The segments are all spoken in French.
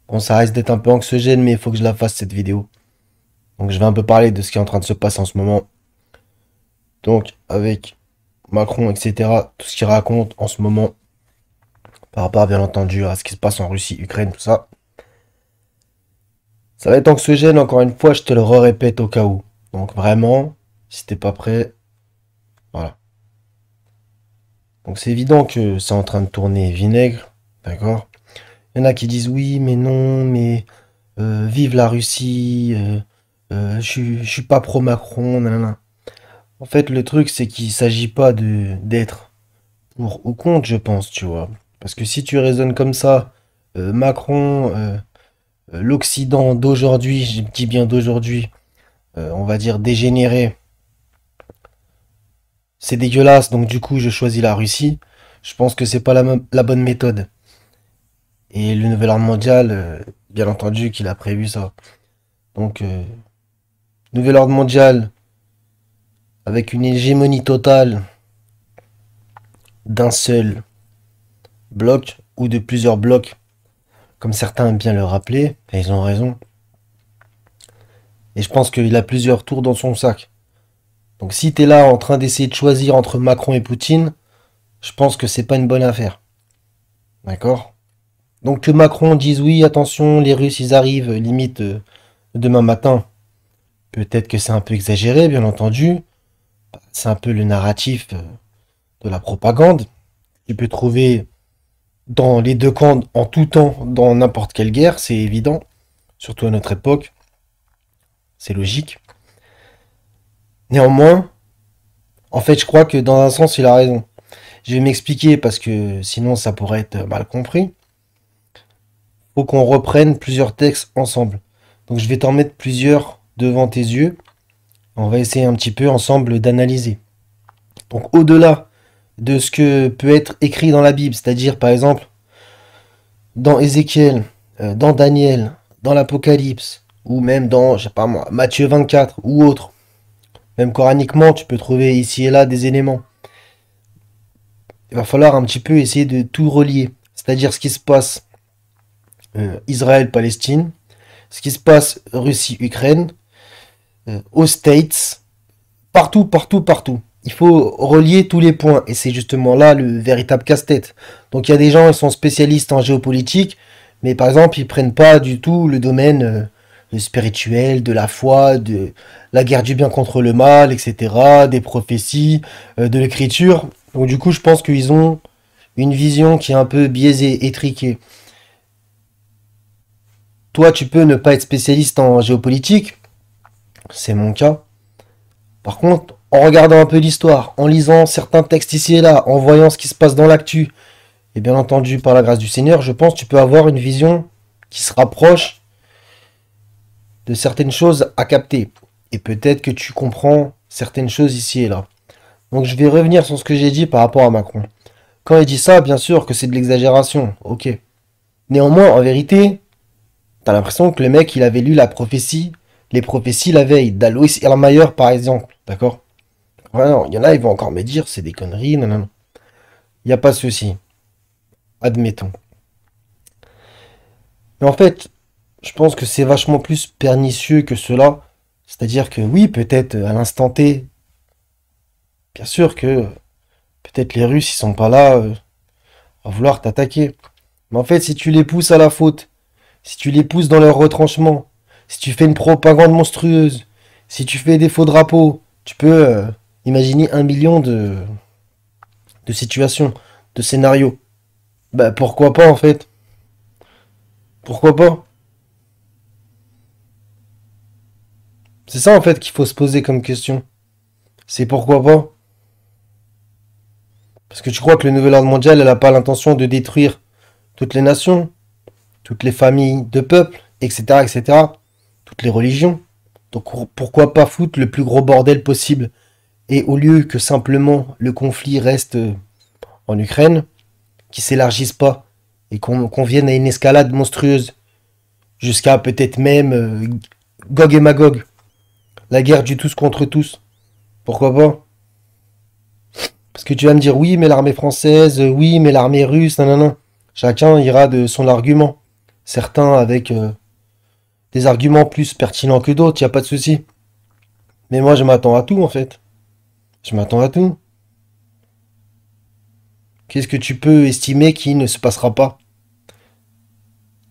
Bon, ça risque d'être un peu anxiogène, mais il faut que je la fasse cette vidéo. Donc je vais un peu parler de ce qui est en train de se passer en ce moment. Donc avec Macron, etc. Tout ce qu'il raconte en ce moment par rapport bien entendu à ce qui se passe en Russie, Ukraine, tout ça. Ça va être anxiogène, encore une fois, je te le répète au cas où. Donc vraiment, si t'es pas prêt, voilà. Donc c'est évident que c'est en train de tourner vinaigre, d'accord? Il y en a qui disent oui, mais non, mais vive la Russie, je suis pas pro-Macron, nanana. En fait, le truc, c'est qu'il s'agit pas de d'être pour ou contre, je pense, tu vois. Parce que si tu raisonnes comme ça, Macron, l'Occident d'aujourd'hui, je dis bien d'aujourd'hui, on va dire dégénéré, c'est dégueulasse, donc du coup, je choisis la Russie. Je pense que c'est pas la bonne méthode. Et le nouvel ordre mondial, bien entendu, qu'il a prévu ça. Donc, nouvel ordre mondial avec une hégémonie totale d'un seul bloc ou de plusieurs blocs, comme certains aiment bien le rappeler, et ils ont raison. Et je pense qu'il a plusieurs tours dans son sac. Donc si t'es là en train d'essayer de choisir entre Macron et Poutine, je pense que c'est pas une bonne affaire. D'accord? Donc que Macron dise oui, attention, les Russes ils arrivent limite demain matin. Peut-être que c'est un peu exagéré, bien entendu. C'est un peu le narratif de la propagande. Tu peux trouver dans les deux camps en tout temps, dans n'importe quelle guerre, c'est évident. Surtout à notre époque, c'est logique. Néanmoins, en fait, je crois que dans un sens, il a raison. Je vais m'expliquer parce que sinon ça pourrait être mal compris. Faut qu'on reprenne plusieurs textes ensemble. Donc je vais t'en mettre plusieurs devant tes yeux. On va essayer un petit peu ensemble d'analyser. Donc au-delà de ce que peut être écrit dans la Bible, c'est-à-dire par exemple dans Ézéchiel, dans Daniel, dans l'Apocalypse, ou même dans, je sais pas moi, Matthieu 24 ou autre. Même coraniquement, tu peux trouver ici et là des éléments. Il va falloir un petit peu essayer de tout relier. C'est-à-dire ce qui se passe Israël-Palestine, ce qui se passe Russie-Ukraine, aux States, partout, partout, partout. Il faut relier tous les points. Et c'est justement là le véritable casse-tête. Donc il y a des gens qui sont spécialistes en géopolitique, mais par exemple, ils prennent pas du tout le domaine spirituel, de la foi, de la guerre du bien contre le mal, etc., des prophéties, de l'écriture. Donc du coup, je pense qu'ils ont une vision qui est un peu biaisée, étriquée. Toi, tu peux ne pas être spécialiste en géopolitique, c'est mon cas. Par contre, en regardant un peu l'histoire, en lisant certains textes ici et là, en voyant ce qui se passe dans l'actu, et bien entendu par la grâce du Seigneur, je pense que tu peux avoir une vision qui se rapproche de certaines choses à capter. Et peut-être que tu comprends certaines choses ici et là. Donc je vais revenir sur ce que j'ai dit par rapport à Macron. Quand il dit ça, bien sûr que c'est de l'exagération, ok. Néanmoins, en vérité, t'as l'impression que le mec, il avait lu la prophétie, les prophéties la veille, d'Alois Erlmeyer par exemple, d'accord? Voilà, il y en a, ils vont encore me dire, c'est des conneries, non, non, non. Il n'y a pas de souci, admettons. Mais en fait, je pense que c'est vachement plus pernicieux que cela. C'est-à-dire que oui, peut-être à l'instant T, bien sûr que peut-être les Russes, ils sont pas là à vouloir t'attaquer. Mais en fait, si tu les pousses à la faute, si tu les pousses dans leur retranchement, si tu fais une propagande monstrueuse, si tu fais des faux drapeaux, tu peux imaginer un million de situations, de scénarios. Bah pourquoi pas en fait? Pourquoi pas? C'est ça en fait qu'il faut se poser comme question. C'est pourquoi pas? Parce que tu crois que le nouvel ordre mondial, elle n'a pas l'intention de détruire toutes les nations, toutes les familles de peuples, etc., etc., toutes les religions. Donc pourquoi pas foutre le plus gros bordel possible? Et au lieu que simplement le conflit reste en Ukraine, qu'il s'élargisse pas et qu'on vienne à une escalade monstrueuse jusqu'à peut-être même Gog et Magog, la guerre du tous contre tous. Pourquoi pas? Parce que tu vas me dire oui, mais l'armée française, oui, mais l'armée russe, non, non, non. Chacun ira de son argument. certains avec des arguments plus pertinents que d'autres, y a pas de souci. Mais moi, je m'attends à tout, en fait. Je m'attends à tout. Qu'est-ce que tu peux estimer qui ne se passera pas?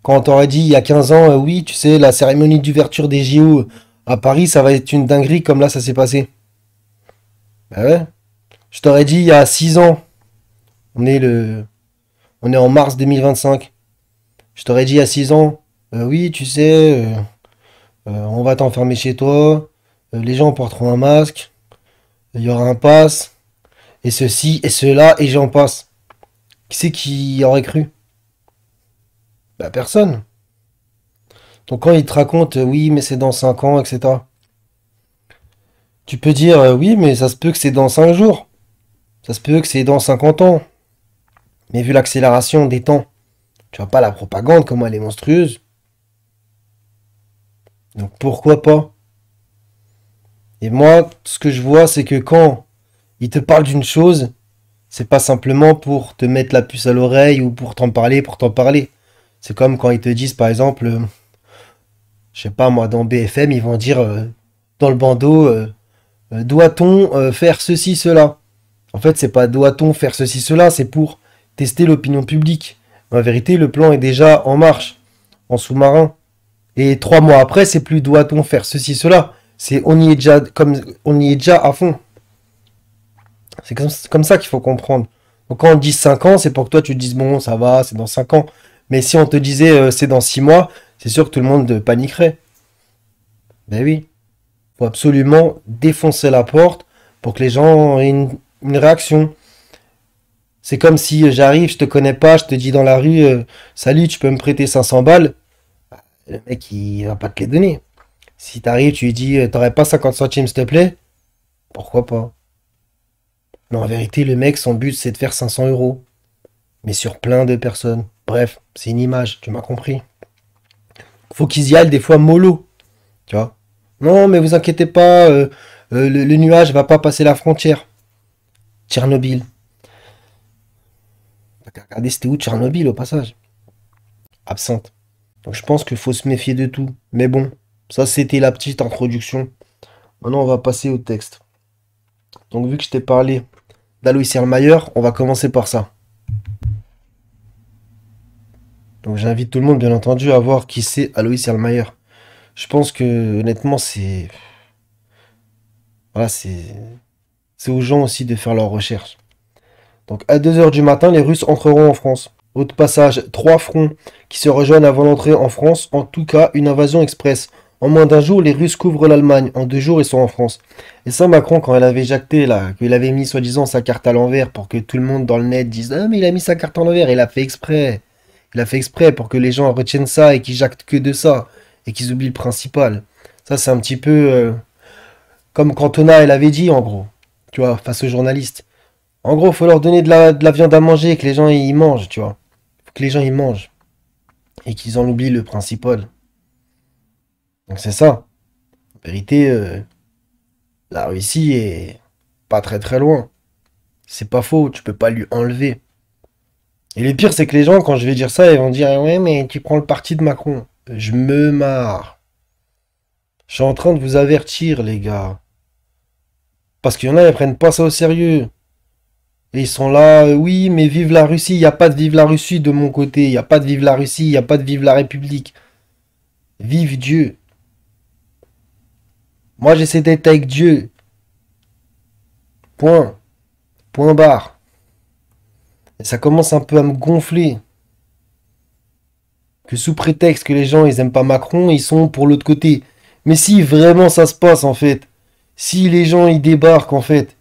Quand on t'aurait dit il y a 15 ans, oui, tu sais, la cérémonie d'ouverture des JO à Paris, ça va être une dinguerie comme là, ça s'est passé. Bah ouais. Je t'aurais dit il y a 6 ans, on est le, on est en mars 2025. Je t'aurais dit il y a 6 ans, oui, tu sais, on va t'enfermer chez toi, les gens porteront un masque, il y aura un pass, et ceci, et cela, et j'en passe. Qui c'est qui aurait cru? Bah personne. Donc quand ils te racontent, oui, mais c'est dans 5 ans, etc. Tu peux dire, oui, mais ça se peut que c'est dans 5 jours. Ça se peut que c'est dans 50 ans. Mais vu l'accélération des temps, tu vois pas la propagande, comment elle est monstrueuse. Donc pourquoi pas? Et moi, ce que je vois, c'est que quand ils te parlent d'une chose, c'est pas simplement pour te mettre la puce à l'oreille ou pour t'en parler, pour t'en parler. C'est comme quand ils te disent, par exemple, je sais pas moi, dans BFM, ils vont dire dans le bandeau, doit-on faire ceci, cela? En fait, c'est pas doit-on faire ceci, cela, c'est pour tester l'opinion publique. En vérité, le plan est déjà en marche, en sous-marin. Et 3 mois après, c'est plus doit-on faire ceci, cela. C'est on y est déjà comme on y est déjà à fond. C'est comme ça qu'il faut comprendre. Donc quand on dit 5 ans, c'est pour que toi tu te dises bon, ça va, c'est dans 5 ans. Mais si on te disait c'est dans 6 mois, c'est sûr que tout le monde paniquerait. Ben oui, faut absolument défoncer la porte pour que les gens aient une réaction. C'est comme si j'arrive, je te connais pas, je te dis dans la rue, salut, tu peux me prêter 500 balles. Le mec, il va pas te les donner. Si t'arrives, tu lui dis, t'aurais pas 50 centimes, s'il te plaît? Pourquoi pas? Mais en vérité, le mec, son but, c'est de faire 500 euros. Mais sur plein de personnes. Bref, c'est une image, tu m'as compris. Faut qu'ils y aillent des fois mollo, tu vois. Non, mais vous inquiétez pas, le nuage va pas passer la frontière. Tchernobyl. Regardez, c'était où Tchernobyl au passage? Absente. Donc je pense qu'il faut se méfier de tout. Mais bon, ça c'était la petite introduction. Maintenant on va passer au texte. Donc vu que je t'ai parlé d'Alois Erlmeyer, on va commencer par ça. Donc j'invite tout le monde bien entendu à voir qui c'est Alois Erlmeyer. Je pense que honnêtement c'est... Voilà, c'est aux gens aussi de faire leurs recherches. Donc à 2 heures du matin, les Russes entreront en France. Au passage, 3 fronts qui se rejoignent avant l'entrée en France. En tout cas, une invasion express. En moins d'un jour, les Russes couvrent l'Allemagne. En 2 jours, ils sont en France. Et ça, Macron, quand elle avait jacté, là, qu'il avait mis soi-disant sa carte à l'envers pour que tout le monde dans le net dise ah, mais il a mis sa carte à l'envers, il a fait exprès. Il a fait exprès pour que les gens retiennent ça et qu'ils jactent que de ça. Et qu'ils oublient le principal. Ça, c'est un petit peu comme Cantona, elle avait dit, en gros. Tu vois, face aux journalistes. En gros, faut leur donner de la viande à manger et que les gens y mangent, tu vois. Faut que les gens y mangent. Et qu'ils en oublient le principal. Donc c'est ça. En vérité, la Russie est pas très très loin. C'est pas faux, tu peux pas lui enlever. Et le pire, c'est que les gens, quand je vais dire ça, ils vont dire ouais, mais tu prends le parti de Macron. Je me marre. Je suis en train de vous avertir, les gars. Parce qu'il y en a, ils prennent pas ça au sérieux. Et ils sont là, oui, mais vive la Russie. Il n'y a pas de vive la Russie de mon côté. Il n'y a pas de vive la Russie. Il n'y a pas de vive la République. Vive Dieu. Moi, j'essaie d'être avec Dieu. Point. Point barre. Et ça commence un peu à me gonfler. Que sous prétexte que les gens, ils aiment pas Macron, ils sont pour l'autre côté. Mais si vraiment ça se passe, en fait. Si les gens, ils débarquent, en fait.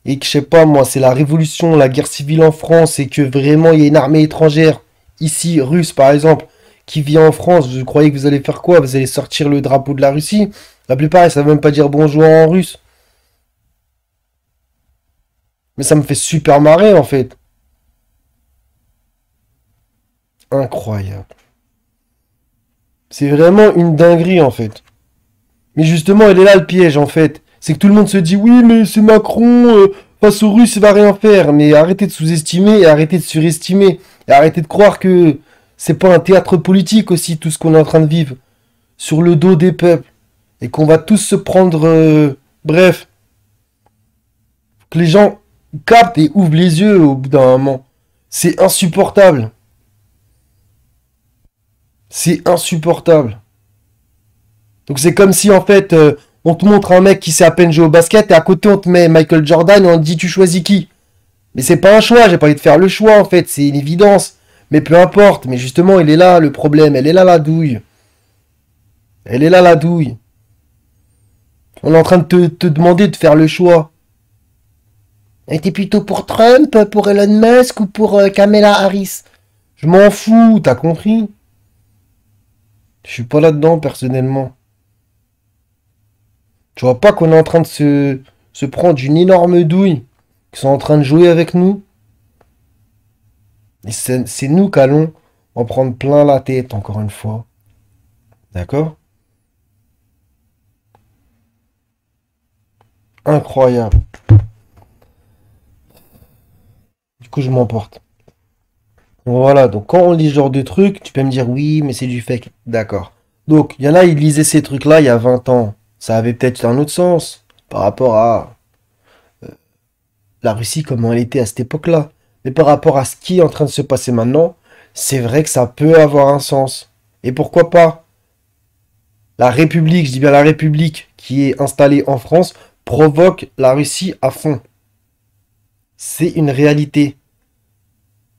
Et que, je sais pas, moi, c'est la révolution, la guerre civile en France, et que vraiment, il y a une armée étrangère, ici, russe, par exemple, qui vient en France, vous croyez que vous allez faire quoi? Vous allez sortir le drapeau de la Russie? La plupart, ils savent même pas dire bonjour en russe. Mais ça me fait super marrer, en fait. Incroyable. C'est vraiment une dinguerie, en fait. Mais justement, il est là le piège, en fait. C'est que tout le monde se dit, oui, mais c'est Macron, face aux Russes, il va rien faire. Mais arrêtez de sous-estimer et arrêtez de surestimer. Et arrêtez de croire que C'est pas un théâtre politique aussi, tout ce qu'on est en train de vivre, sur le dos des peuples, et qu'on va tous se prendre... bref, que les gens captent et ouvrent les yeux au bout d'un moment. C'est insupportable. C'est insupportable. Donc c'est comme si en fait, on te montre un mec qui sait à peine jouer au basket, et à côté on te met Michael Jordan, et on te dit tu choisis qui? Mais c'est pas un choix, j'ai pas envie de faire le choix en fait, c'est une évidence. Mais peu importe, mais justement, il est là le problème, elle est là la douille. Elle est là la douille. On est en train de te demander de faire le choix. Et t'es plutôt pour Trump, pour Elon Musk ou pour Kamala Harris? Je m'en fous, t'as compris? Je suis pas là-dedans personnellement. Tu vois pas qu'on est en train de se prendre une énorme douille, qu'ils sont en train de jouer avec nous? Et c'est nous qu'allons en prendre plein la tête, encore une fois. D'accord? Incroyable. Du coup, je m'emporte. Voilà, donc quand on lit ce genre de trucs, tu peux me dire oui, mais c'est du fake. D'accord. Donc, il y en a, ils lisaient ces trucs-là il y a 20 ans. Ça avait peut-être un autre sens par rapport à la Russie, comment elle était à cette époque-là. Mais par rapport à ce qui est en train de se passer maintenant, c'est vrai que ça peut avoir un sens. Et pourquoi pas? La République, je dis bien la République, qui est installée en France, provoque la Russie à fond. C'est une réalité.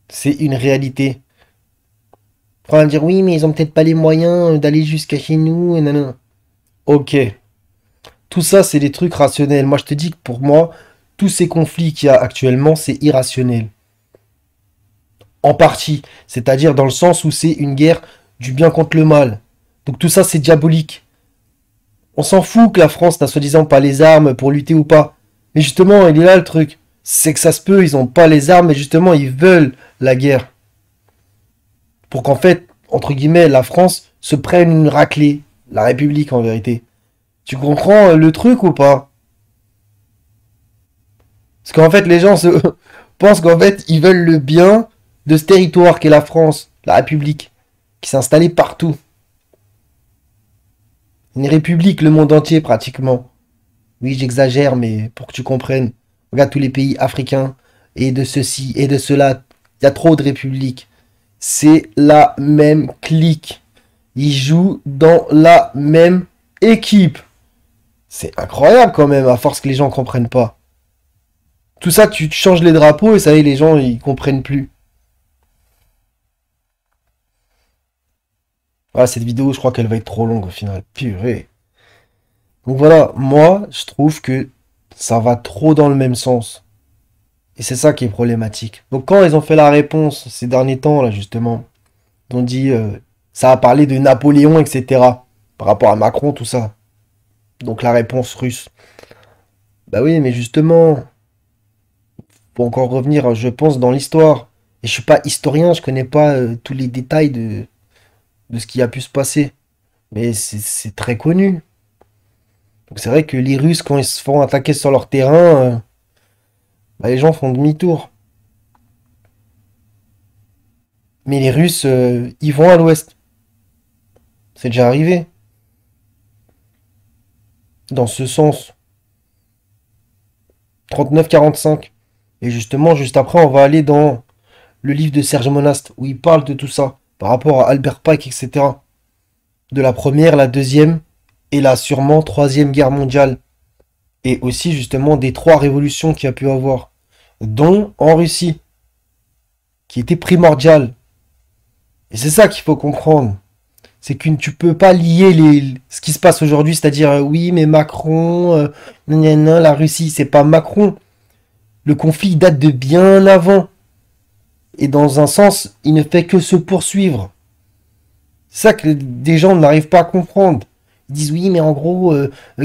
C'est une réalité. On va dire oui, mais ils ont peut-être pas les moyens d'aller jusqu'à chez nous. Et nanana. Ok. Tout ça, c'est des trucs rationnels. Moi, je te dis que pour moi, tous ces conflits qu'il y a actuellement, c'est irrationnel. En partie. C'est-à-dire dans le sens où c'est une guerre du bien contre le mal. Donc tout ça, c'est diabolique. On s'en fout que la France n'a soi-disant pas les armes pour lutter ou pas. Mais justement, il est là le truc. C'est que ça se peut, ils n'ont pas les armes, mais justement, ils veulent la guerre. Pour qu'en fait, entre guillemets, la France se prenne une raclée. La République, en vérité. Tu comprends le truc ou pas? Parce qu'en fait, les gens pensent qu'en fait, ils veulent le bien de ce territoire qu'est la France, la République, qui s'est installée partout. Une république, le monde entier pratiquement. Oui, j'exagère, mais pour que tu comprennes. Regarde tous les pays africains, et de ceci, et de cela. Il y a trop de républiques. C'est la même clique. Ils jouent dans la même équipe. C'est incroyable quand même, à force que les gens comprennent pas. Tout ça, tu changes les drapeaux et ça y est, les gens, ils comprennent plus. Voilà, cette vidéo, je crois qu'elle va être trop longue au final. Purée. Donc voilà, moi, je trouve que ça va trop dans le même sens. Et c'est ça qui est problématique. Donc quand ils ont fait la réponse ces derniers temps, là, justement, ils ont dit, ça a parlé de Napoléon, etc. Par rapport à Macron, tout ça. Donc la réponse russe. Bah oui, mais justement, pour encore revenir, je pense, dans l'histoire. Et je suis pas historien, je connais pas tous les détails de ce qui a pu se passer. Mais c'est très connu. Donc c'est vrai que les Russes, quand ils se font attaquer sur leur terrain, bah, les gens font demi-tour. Mais les Russes, ils vont à l'ouest. C'est déjà arrivé. Dans ce sens. 39-45. Et justement, juste après, on va aller dans le livre de Serge Monast, où il parle de tout ça, par rapport à Albert Pike, etc. De la première, la deuxième, et la sûrement troisième guerre mondiale. Et aussi, justement, des trois révolutions qu'il y a pu avoir. Dont en Russie, qui était primordiale. Et c'est ça qu'il faut comprendre. C'est que tu peux pas lier ce qui se passe aujourd'hui, c'est-à-dire, oui, mais Macron, la Russie, c'est pas Macron. Le conflit date de bien avant. Et dans un sens, il ne fait que se poursuivre. C'est ça que des gens n'arrivent pas à comprendre. Ils disent oui, mais en gros,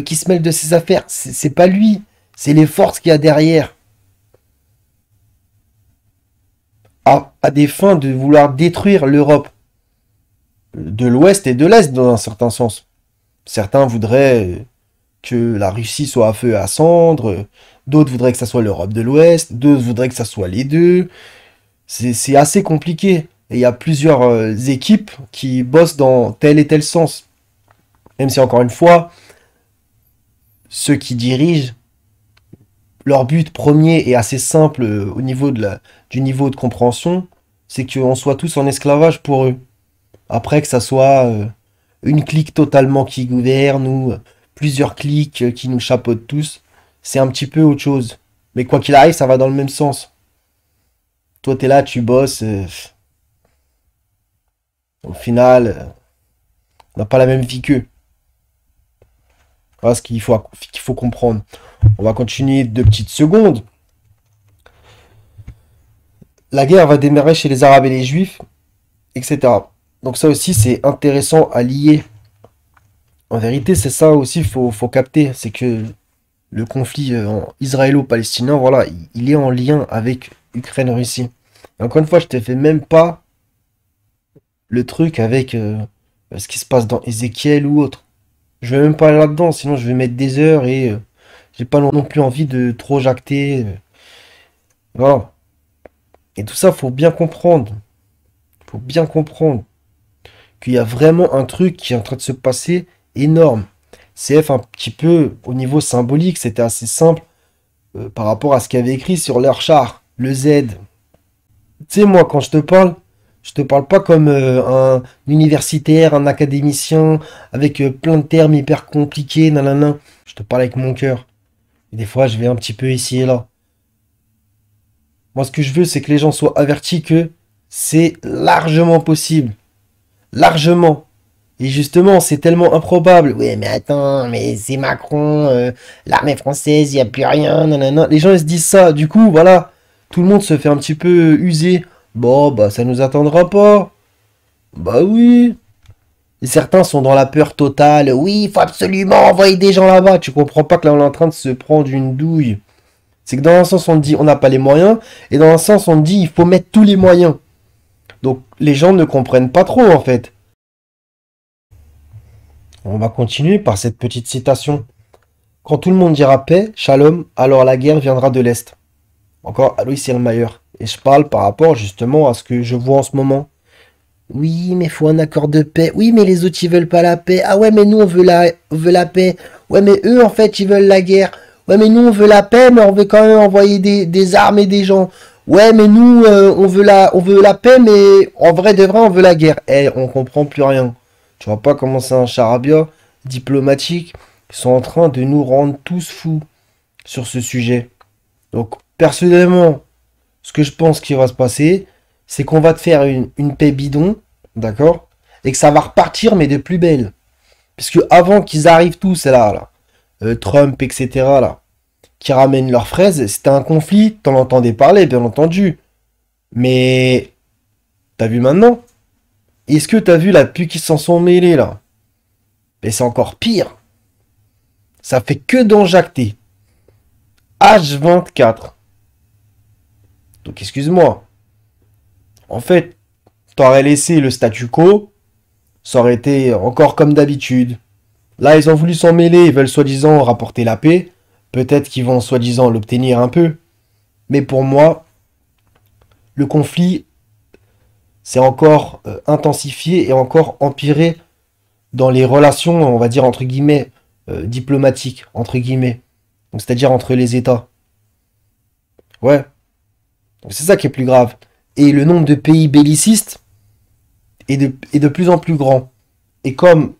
qui se mêle de ses affaires, c'est pas lui. C'est les forces qu'il y a derrière. À des fins de vouloir détruire l'Europe. De l'Ouest et de l'Est, dans un certain sens. Certains voudraient que la Russie soit à feu et à cendre. D'autres voudraient que ça soit l'Europe de l'Ouest. D'autres voudraient que ça soit les deux. C'est assez compliqué. Et il y a plusieurs équipes qui bossent dans tel et tel sens. Même si encore une fois, ceux qui dirigent, leur but premier est assez simple au niveau du niveau de compréhension, c'est qu'on soit tous en esclavage pour eux. Après que ça soit une clique totalement qui gouverne ou plusieurs cliques qui nous chapeautent tous, c'est un petit peu autre chose. Mais quoi qu'il arrive, ça va dans le même sens. Toi, t'es là, tu bosses. Au final, on n'a pas la même vie qu'eux. Voilà ce qu'il faut comprendre. On va continuer 2 petites secondes. La guerre va démarrer chez les Arabes et les Juifs, etc. Donc ça aussi, c'est intéressant à lier. En vérité, c'est ça aussi, faut capter. C'est que le conflit israélo-palestinien, voilà, il est en lien avec Ukraine-Russie. Et encore une fois, je te fais même pas le truc avec ce qui se passe dans Ézéchiel ou autre. Je vais même pas aller là-dedans, sinon je vais mettre des heures et j'ai pas non plus envie de trop jacter. Voilà. Et tout ça, faut bien comprendre. Faut bien comprendre qu'il y a vraiment un truc qui est en train de se passer énorme. CF, un petit peu au niveau symbolique, c'était assez simple par rapport à ce qu'il y avait écrit sur leur char, le Z. Tu sais, moi, quand je te parle pas comme un universitaire, un académicien, avec plein de termes hyper compliqués, nanana. Je te parle avec mon cœur. Et des fois, je vais un petit peu ici et là. Moi, ce que je veux, c'est que les gens soient avertis que c'est largement possible. Largement. Et justement, c'est tellement improbable. Oui, mais attends, mais c'est Macron, l'armée française, il n'y a plus rien, nanana. Les gens, ils se disent ça. Du coup, voilà, tout le monde se fait un petit peu user. Bon, bah, ça nous attendra pas. Bah oui. Et certains sont dans la peur totale. Oui, il faut absolument envoyer des gens là-bas. Tu comprends pas que là, on est en train de se prendre une douille. C'est que dans un sens, on te dit on n'a pas les moyens. Et dans un sens, on te dit il faut mettre tous les moyens. Donc, les gens ne comprennent pas trop, en fait. On va continuer par cette petite citation. Quand tout le monde dira paix, shalom, alors la guerre viendra de l'Est. Encore Alois Erlmeyer. Et je parle par rapport justement à ce que je vois en ce moment. Oui, mais il faut un accord de paix. Oui, mais les autres, ils veulent pas la paix. Ah ouais, mais nous, on veut la paix. Ouais, mais eux, en fait, ils veulent la guerre. Ouais, mais nous, on veut la paix, mais on veut quand même envoyer des armes et des gens. Ouais, mais nous, on veut la paix, mais en vrai de vrai, on veut la guerre. Eh, on comprend plus rien. Tu vois pas comment c'est un charabia diplomatique. Ils sont en train de nous rendre tous fous sur ce sujet. Donc, personnellement, ce que je pense qui va se passer, c'est qu'on va te faire une paix bidon, d'accord? Et que ça va repartir, mais de plus belle. Puisque avant qu'ils arrivent tous là, Trump, etc., là, qui ramènent leurs fraises, c'était un conflit, t'en entendais parler, bien entendu. Mais, t'as vu maintenant? Est-ce que t'as vu la pue qui s'en sont mêlés, là? Mais c'est encore pire. Ça fait que d'enjacter. H24. Donc, excuse-moi. En fait, t'aurais laissé le statu quo, ça aurait été encore comme d'habitude. Là, ils ont voulu s'en mêler, ils veulent soi-disant rapporter la paix. Peut-être qu'ils vont soi-disant l'obtenir un peu. Mais pour moi, le conflit s'est encore intensifié et encore empiré dans les relations, on va dire, entre guillemets, diplomatiques, entre guillemets. Donc, c'est-à-dire entre les États. Ouais. Donc, c'est ça qui est plus grave. Et le nombre de pays bellicistes est de plus en plus grand. Et comme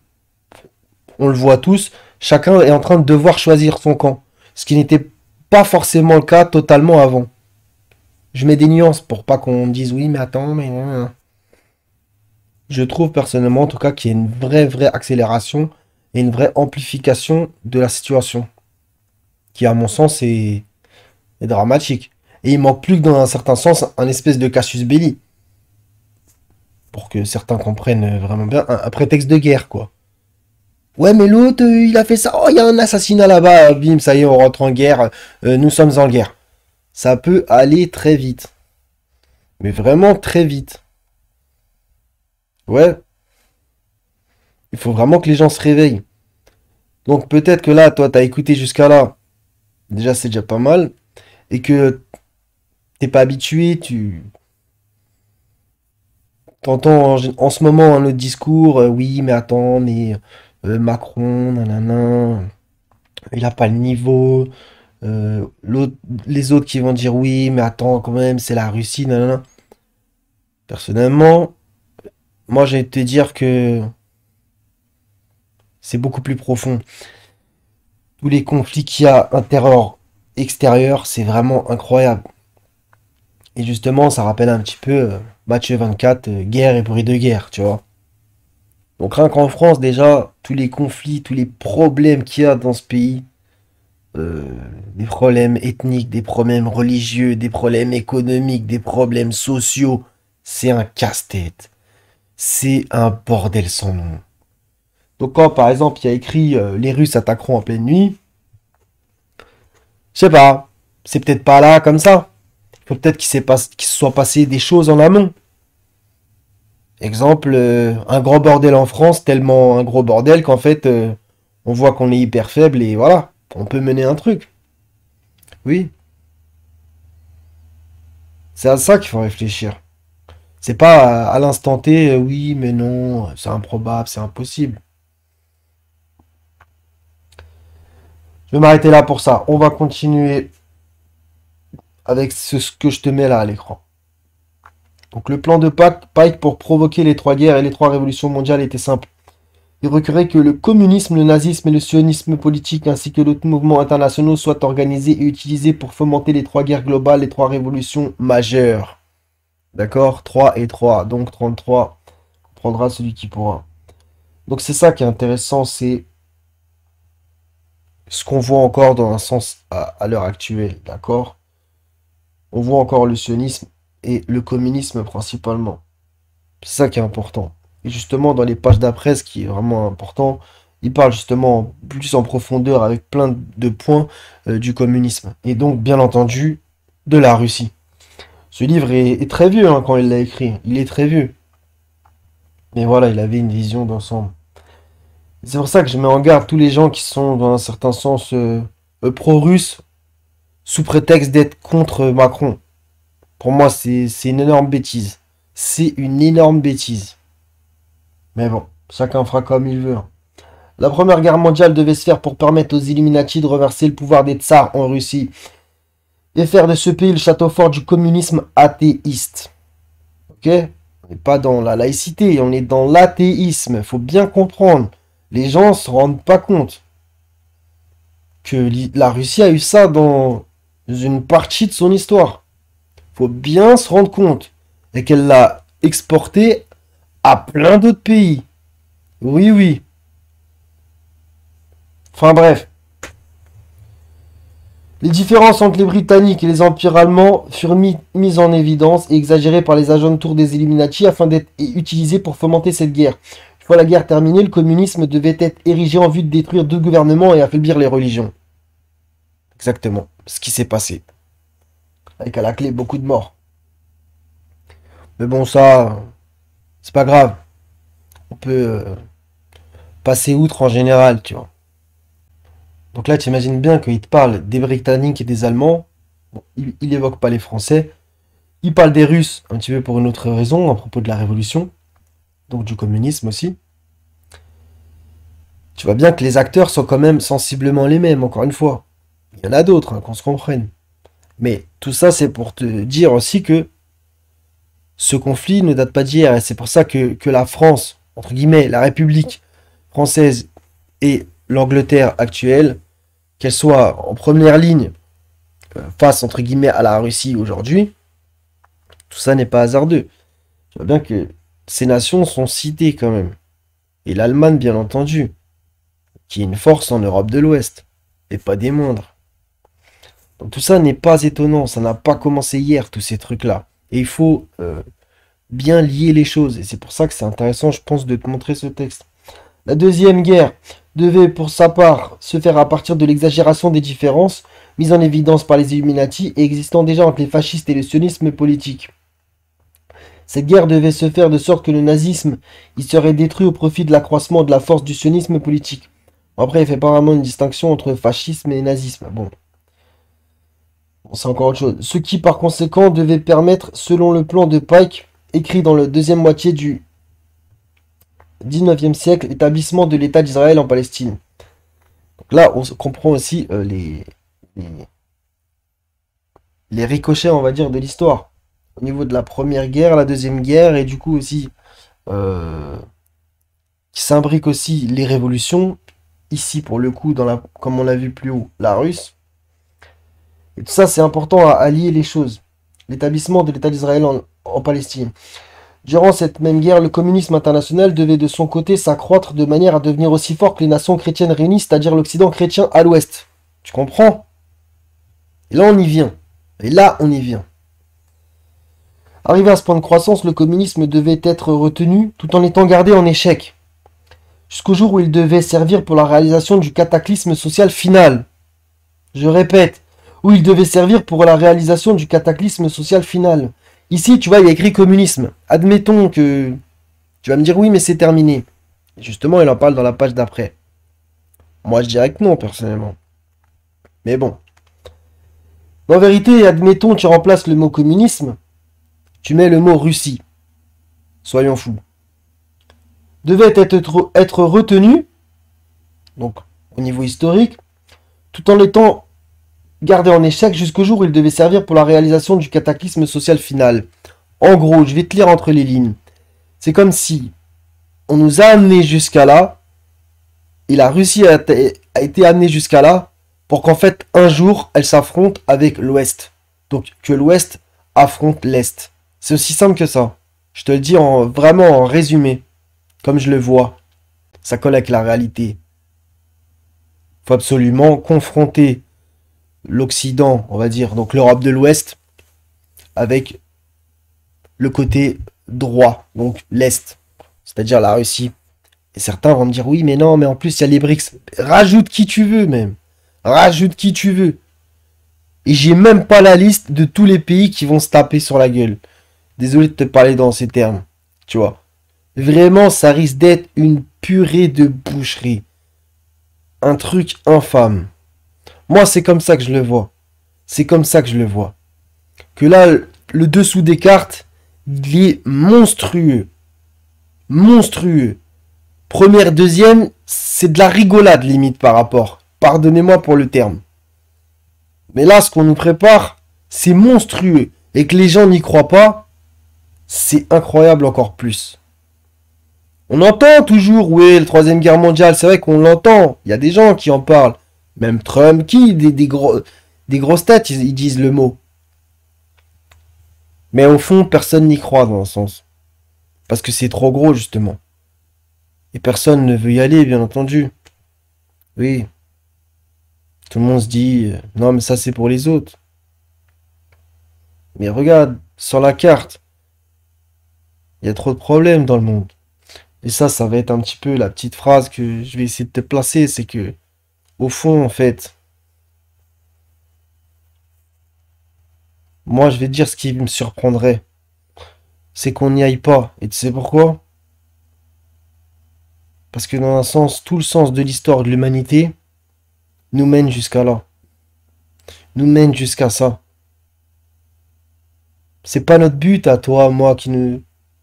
on le voit tous, chacun est en train de devoir choisir son camp. Ce qui n'était pas forcément le cas totalement avant. Je mets des nuances pour pas qu'on me dise oui, mais attends, mais. Je trouve personnellement, en tout cas, qu'il y a une vraie accélération et une vraie amplification de la situation. Qui, à mon sens, est dramatique. Et il manque plus que dans un certain sens un espèce de casus belli. Pour que certains comprennent vraiment bien. Un prétexte de guerre, quoi. Ouais, mais l'autre, il a fait ça. Oh, il y a un assassinat là-bas. Bim, ça y est, on rentre en guerre. Nous sommes en guerre. Ça peut aller très vite. Mais vraiment très vite. Ouais, il faut vraiment que les gens se réveillent. Donc peut-être que là, toi, t'as écouté jusqu'à là. Déjà, c'est déjà pas mal. Et que t'es pas habitué, T'entends en ce moment un autre discours, oui, mais attends, mais Macron, nanana, il a pas le niveau. L'autre, les autres qui vont dire oui, mais attends, quand même, c'est la Russie, nanana. Personnellement, moi, j'ai te dire que c'est beaucoup plus profond. Tous les conflits qu'il y a intérieur, extérieur, c'est vraiment incroyable. Et justement, ça rappelle un petit peu Matthieu 24, guerre et bruit de guerre, tu vois. Donc rien qu'en France, déjà, tous les conflits, tous les problèmes qu'il y a dans ce pays, euh, des problèmes ethniques, des problèmes religieux, des problèmes économiques, des problèmes sociaux, c'est un casse-tête. C'est un bordel sans nom. Donc quand par exemple il y a écrit les Russes attaqueront en pleine nuit, je sais pas, c'est peut-être pas là comme ça. Il faut peut-être qu'il se soit passé des choses en amont. Exemple, un grand bordel en France, tellement un gros bordel qu'en fait on voit qu'on est hyper faible et voilà, on peut mener un truc. Oui, c'est à ça qu'il faut réfléchir. C'est pas à l'instant T, oui, mais non, c'est improbable, c'est impossible. Je vais m'arrêter là pour ça. On va continuer avec ce que je te mets là à l'écran. Donc le plan de Pike pour provoquer les trois guerres et les trois révolutions mondiales était simple. Il requérait que le communisme, le nazisme et le sionisme politique ainsi que d'autres mouvements internationaux soient organisés et utilisés pour fomenter les trois guerres globales, les trois révolutions majeures. D'accord? 3 et 3, donc 33. On prendra celui qui pourra. Donc c'est ça qui est intéressant, c'est ce qu'on voit encore dans un sens à l'heure actuelle, d'accord? On voit encore le sionisme et le communisme principalement. C'est ça qui est important. Et justement, dans les pages d'après, ce qui est vraiment important, il parle justement plus en profondeur avec plein de points du communisme. Et donc, bien entendu, de la Russie. Ce livre est très vieux hein, quand il l'a écrit. Il est très vieux. Mais voilà, il avait une vision d'ensemble. C'est pour ça que je mets en garde tous les gens qui sont, dans un certain sens, pro-russes, sous prétexte d'être contre Macron. Pour moi, c'est une énorme bêtise. C'est une énorme bêtise. Mais bon, chacun fera comme il veut, hein. La première guerre mondiale devait se faire pour permettre aux Illuminati de reverser le pouvoir des tsars en Russie et faire de ce pays le château fort du communisme athéiste. Ok? On n'est pas dans la laïcité, on est dans l'athéisme. Il faut bien comprendre. Les gens ne se rendent pas compte que la Russie a eu ça dans une partie de son histoire. Il faut bien se rendre compte. Et qu'elle l'a exporté à plein d'autres pays. Oui, oui. Enfin bref. Les différences entre les Britanniques et les empires allemands furent mises en évidence et exagérées par les agents autour des Illuminati afin d'être utilisées pour fomenter cette guerre. Une fois la guerre terminée, le communisme devait être érigé en vue de détruire deux gouvernements et affaiblir les religions. Exactement ce qui s'est passé. Avec à la clé beaucoup de morts. Mais bon, ça, c'est pas grave. On peut passer outre en général, tu vois. Donc là, tu imagines bien qu'il te parle des Britanniques et des Allemands. Bon, il évoque pas les Français. Il parle des Russes, un petit peu pour une autre raison, à propos de la Révolution. Donc du communisme aussi. Tu vois bien que les acteurs sont quand même sensiblement les mêmes, encore une fois. Il y en a d'autres, hein, qu'on se comprenne. Mais tout ça, c'est pour te dire aussi que ce conflit ne date pas d'hier. Et c'est pour ça que la France, entre guillemets, la République française et l'Angleterre actuelle, qu'elle soit en première ligne face, entre guillemets, à la Russie aujourd'hui, tout ça n'est pas hasardeux. Tu vois bien que ces nations sont citées quand même. Et l'Allemagne, bien entendu, qui est une force en Europe de l'Ouest, et pas des moindres. Donc tout ça n'est pas étonnant, ça n'a pas commencé hier, tous ces trucs-là. Et il faut bien lier les choses, et c'est pour ça que c'est intéressant, je pense, de te montrer ce texte. La deuxième guerre devait, pour sa part, se faire à partir de l'exagération des différences mises en évidence par les Illuminati et existant déjà entre les fascistes et le sionisme politique. Cette guerre devait se faire de sorte que le nazisme y serait détruit au profit de l'accroissement de la force du sionisme politique. Après, il fait pas vraiment une distinction entre fascisme et nazisme. Bon, c'est encore autre chose. Ce qui, par conséquent, devait permettre, selon le plan de Pike écrit dans la deuxième moitié du 19e siècle, établissement de l'État d'Israël en Palestine. Donc là, on comprend aussi les, les ricochets, on va dire, de l'histoire. Au niveau de la première guerre, la deuxième guerre, et du coup aussi, euh, qui s'imbriquent aussi les révolutions. Ici, pour le coup, comme on l'a vu plus haut, la russe. Et tout ça, c'est important à allier les choses. L'établissement de l'État d'Israël en Palestine. Durant cette même guerre, le communisme international devait de son côté s'accroître de manière à devenir aussi fort que les nations chrétiennes réunies, c'est-à-dire l'Occident chrétien à l'Ouest. Tu comprends? Et là, on y vient. Et là, on y vient. Arrivé à ce point de croissance, le communisme devait être retenu tout en étant gardé en échec. Jusqu'au jour où il devait servir pour la réalisation du cataclysme social final. Je répète, où il devait servir pour la réalisation du cataclysme social final. Ici, tu vois, il y a écrit communisme. Admettons que tu vas me dire oui, mais c'est terminé. Justement, il en parle dans la page d'après. Moi, je dirais que non, personnellement. Mais bon. En vérité, admettons, tu remplaces le mot communisme, tu mets le mot Russie. Soyons fous. Devait être retenu, donc au niveau historique, tout en étant gardé en échec jusqu'au jour où il devait servir pour la réalisation du cataclysme social final. En gros, je vais te lire entre les lignes. C'est comme si on nous a amenés jusqu'à là, et la Russie a été amenée jusqu'à là, pour qu'en fait, un jour, elle s'affronte avec l'Ouest. Donc, que l'Ouest affronte l'Est. C'est aussi simple que ça. Je te le dis vraiment en résumé, comme je le vois. Ça colle avec la réalité. Faut absolument confronter l'Occident, on va dire, donc l'Europe de l'Ouest, avec le côté droit, donc l'Est, c'est-à-dire la Russie. Et certains vont me dire, oui, mais non, mais en plus, il y a les BRICS. Rajoute qui tu veux, même. Rajoute qui tu veux. Et j'ai même pas la liste de tous les pays qui vont se taper sur la gueule. Désolé de te parler dans ces termes, tu vois. Vraiment, ça risque d'être une purée de boucherie. Un truc infâme. Moi, c'est comme ça que je le vois. C'est comme ça que je le vois. Que là, le dessous des cartes, il est monstrueux. Monstrueux. Première, deuxième, c'est de la rigolade limite par rapport. Pardonnez-moi pour le terme. Mais là, ce qu'on nous prépare, c'est monstrueux. Et que les gens n'y croient pas, c'est incroyable encore plus. On entend toujours, oui, la troisième guerre mondiale, c'est vrai qu'on l'entend. Il y a des gens qui en parlent. Même Trump, des grosses têtes, ils disent le mot. Mais au fond, personne n'y croit dans un sens. Parce que c'est trop gros, justement. Et personne ne veut y aller, bien entendu. Oui. Tout le monde se dit, non, mais ça, c'est pour les autres. Mais regarde, sur la carte, il y a trop de problèmes dans le monde. Et ça va être un petit peu la petite phrase que je vais essayer de te placer, c'est que, au fond, en fait, moi, je vais te dire ce qui me surprendrait. C'est qu'on n'y aille pas. Et tu sais pourquoi? Parce que dans un sens, tout le sens de l'histoire de l'humanité nous mène jusqu'à là. Nous mène jusqu'à ça. C'est pas notre but à toi,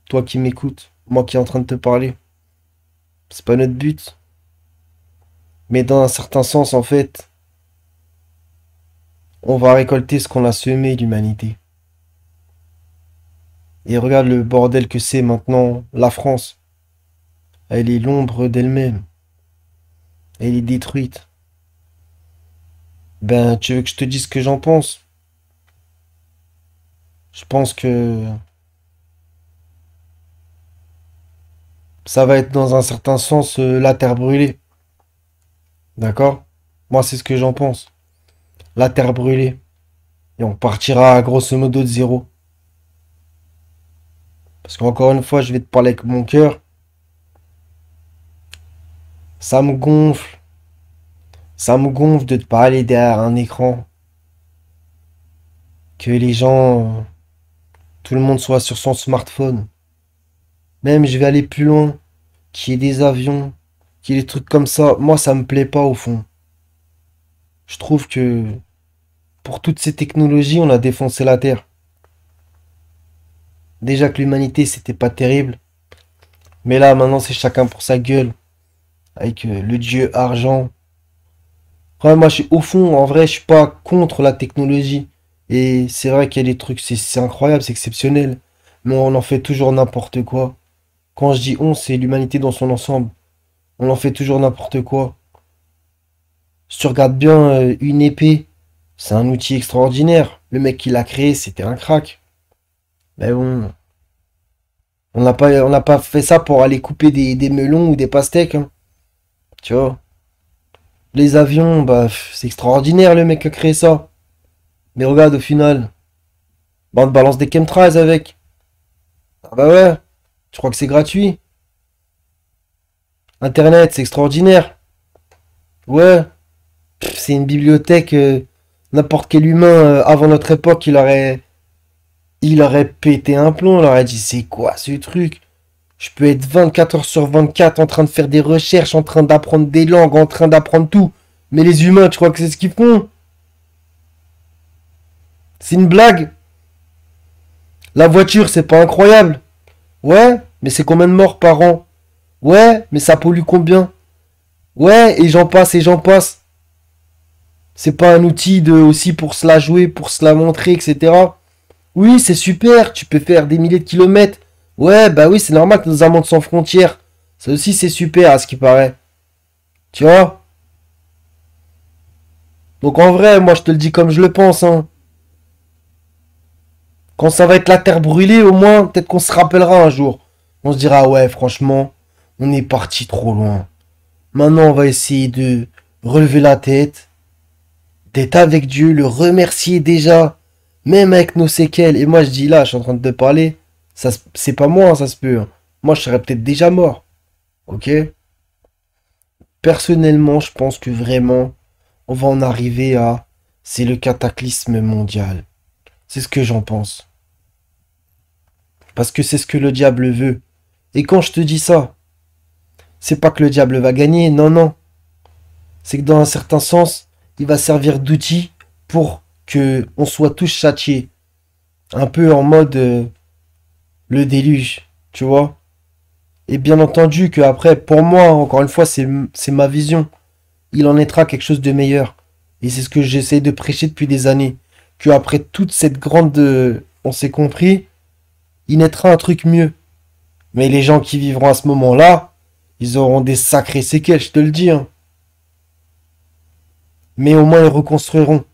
toi qui m'écoutes, moi qui est en train de te parler. C'est pas notre but. Mais dans un certain sens, en fait, on va récolter ce qu'on a semé, l'humanité. Et regarde le bordel que c'est maintenant, la France. Elle est l'ombre d'elle-même. Elle est détruite. Ben, tu veux que je te dise ce que j'en pense? Je pense que ça va être dans un certain sens la terre brûlée. D'accord? Moi, c'est ce que j'en pense. La terre brûlée. Et on partira grosso modo de zéro. Parce qu'encore une fois, je vais te parler avec mon cœur. Ça me gonfle. Ça me gonfle de te parler derrière un écran. Que les gens, tout le monde soit sur son smartphone. Même, je vais aller plus loin. Qu'il y ait des avions, qu'il y ait des trucs comme ça. Moi, ça me plaît pas au fond. Je trouve que, pour toutes ces technologies, on a défoncé la Terre. Déjà que l'humanité, c'était pas terrible. Mais là, maintenant, c'est chacun pour sa gueule. Avec le dieu argent. Ouais, moi, je suis au fond, en vrai, je suis pas contre la technologie. Et c'est vrai qu'il y a des trucs, c'est incroyable, c'est exceptionnel. Mais on en fait toujours n'importe quoi. Quand je dis on, c'est l'humanité dans son ensemble. On en fait toujours n'importe quoi. Si tu regardes bien une épée, c'est un outil extraordinaire. Le mec qui l'a créé, c'était un crack. Mais bon, on n'a pas fait ça pour aller couper des melons ou des pastèques, hein. Tu vois. Les avions, bah, c'est extraordinaire le mec qui a créé ça. Mais regarde au final, bah, on te balance des chemtrails avec. Ah bah ouais, tu crois que c'est gratuit? Internet, c'est extraordinaire. Ouais, c'est une bibliothèque. N'importe quel humain avant notre époque, il aurait pété un plomb. Il aurait dit c'est quoi ce truc? Je peux être 24 heures sur 24 en train de faire des recherches, en train d'apprendre des langues, en train d'apprendre tout. Mais les humains, tu crois que c'est ce qu'ils font? C'est une blague? La voiture, c'est pas incroyable? Ouais, mais c'est combien de morts par an? Ouais, mais ça pollue combien? Ouais, et j'en passe et j'en passe. C'est pas un outil de aussi pour se la jouer, pour se la montrer, etc. Oui, c'est super, tu peux faire des milliers de kilomètres. Ouais, bah oui, c'est normal que nous un monde sans frontières. Ça aussi, c'est super, à ce qui paraît. Tu vois? Donc en vrai, moi, je te le dis comme je le pense, hein. Quand ça va être la terre brûlée, au moins, peut-être qu'on se rappellera un jour. On se dira, ouais, franchement, on est parti trop loin. Maintenant, on va essayer de relever la tête, d'être avec Dieu, le remercier déjà, même avec nos séquelles. Et moi, je dis là, je suis en train de te parler, ça, c'est pas moi, hein, ça se peut, hein. Moi, je serais peut-être déjà mort. Ok? Personnellement, je pense que vraiment, on va en arriver à... C'est le cataclysme mondial. C'est ce que j'en pense. Parce que c'est ce que le diable veut. Et quand je te dis ça, c'est pas que le diable va gagner, non, non. C'est que dans un certain sens, il va servir d'outil pour que on soit tous châtiés. Un peu en mode le déluge, tu vois. Et bien entendu que après, pour moi, encore une fois, c'est ma vision. Il en naîtra quelque chose de meilleur. Et c'est ce que j'essaie de prêcher depuis des années. Que après toute cette grande... on s'est compris, il naîtra un truc mieux. Mais les gens qui vivront à ce moment-là, ils auront des sacrées séquelles, je te le dis, hein. Mais au moins ils reconstruiront.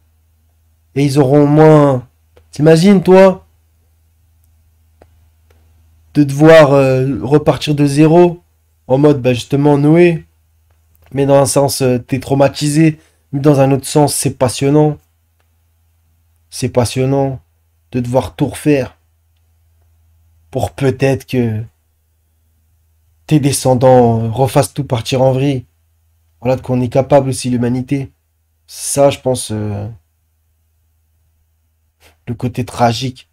Et ils auront au moins... T'imagines, toi, de devoir repartir de zéro, en mode, bah justement, Noé. Mais dans un sens, t'es traumatisé. Mais dans un autre sens, c'est passionnant. C'est passionnant de devoir tout refaire. Pour peut-être que tes descendants refassent tout partir en vrille. Voilà de quoi on est capable aussi, l'humanité. Ça, je pense, le côté tragique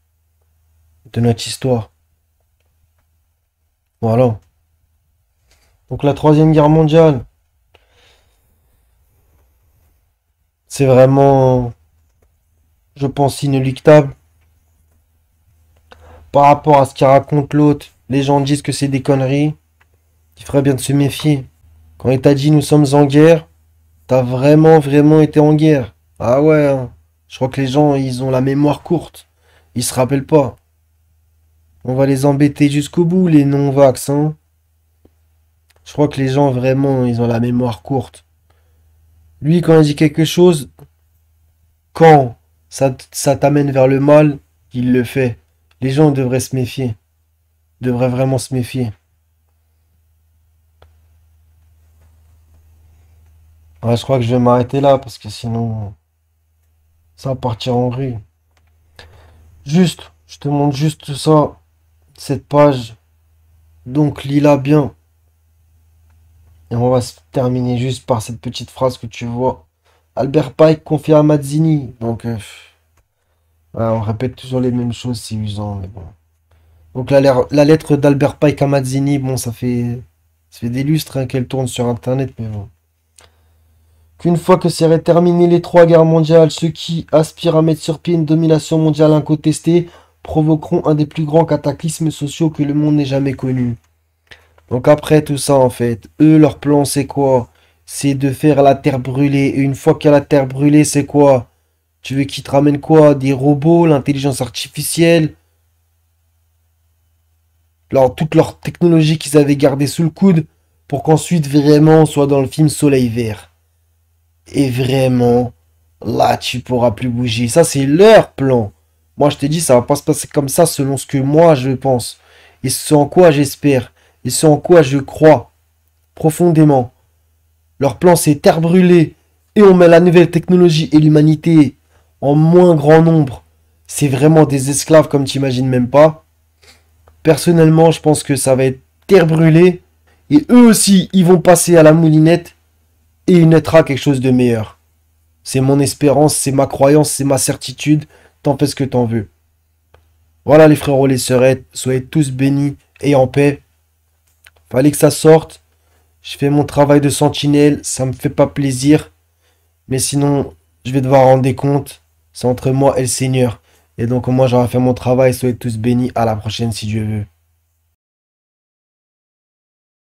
de notre histoire. Voilà. Donc la Troisième Guerre mondiale, c'est vraiment, je pense, inéluctable. Par rapport à ce qu'il raconte l'autre, les gens disent que c'est des conneries. Il ferait bien de se méfier. Quand il t'a dit nous sommes en guerre, t'as vraiment, vraiment été en guerre. Ah ouais, hein. Je crois que les gens, ils ont la mémoire courte. Ils se rappellent pas. On va les embêter jusqu'au bout, les non-vax, hein. Je crois que les gens, vraiment, ils ont la mémoire courte. Lui, quand il dit quelque chose, quand ça t'amène vers le mal, il le fait. Les gens devraient se méfier. Devraient vraiment se méfier. Ouais, je crois que je vais m'arrêter là parce que sinon, ça va partir en vrille. Juste, je te montre juste ça, cette page. Donc, lis-la bien. Et on va se terminer juste par cette petite phrase que tu vois. Albert Pike confie à Mazzini. Donc, ouais, on répète toujours les mêmes choses, c'est usant, mais bon. Donc, la lettre d'Albert Pike à Mazzini, bon, ça fait des lustres hein, qu'elle tourne sur Internet, mais bon. Qu'une fois que seraient terminées les trois guerres mondiales, ceux qui aspirent à mettre sur pied une domination mondiale incontestée provoqueront un des plus grands cataclysmes sociaux que le monde n'ait jamais connus. Donc après tout ça, en fait, eux, leur plan, c'est quoi? C'est de faire la terre brûler. Et une fois qu'il y a la terre brûlée, c'est quoi? Tu veux qu'ils te ramènent quoi? Des robots, l'intelligence artificielle, toute leur technologie qu'ils avaient gardée sous le coude pour qu'ensuite vraiment on soit dans le film Soleil Vert. Et vraiment, là tu pourras plus bouger. Ça c'est leur plan. Moi je te dis, ça va pas se passer comme ça selon ce que moi je pense. Et ce en quoi j'espère. Et ce en quoi je crois profondément. Leur plan c'est terre brûlée. Et on met la nouvelle technologie et l'humanité en moins grand nombre. C'est vraiment des esclaves comme tu imagines même pas. Personnellement, je pense que ça va être terre brûlée. Et eux aussi, ils vont passer à la moulinette. Et il naîtra quelque chose de meilleur. C'est mon espérance, c'est ma croyance, c'est ma certitude. T'en fais ce que t'en veux. Voilà les frérots, les sœurettes. Soyez tous bénis et en paix. Fallait que ça sorte. Je fais mon travail de sentinelle. Ça me fait pas plaisir. Mais sinon, je vais devoir rendre des comptes. C'est entre moi et le Seigneur. Et donc, moi, j'aurai fait mon travail. Soyez tous bénis. À la prochaine, si Dieu veut.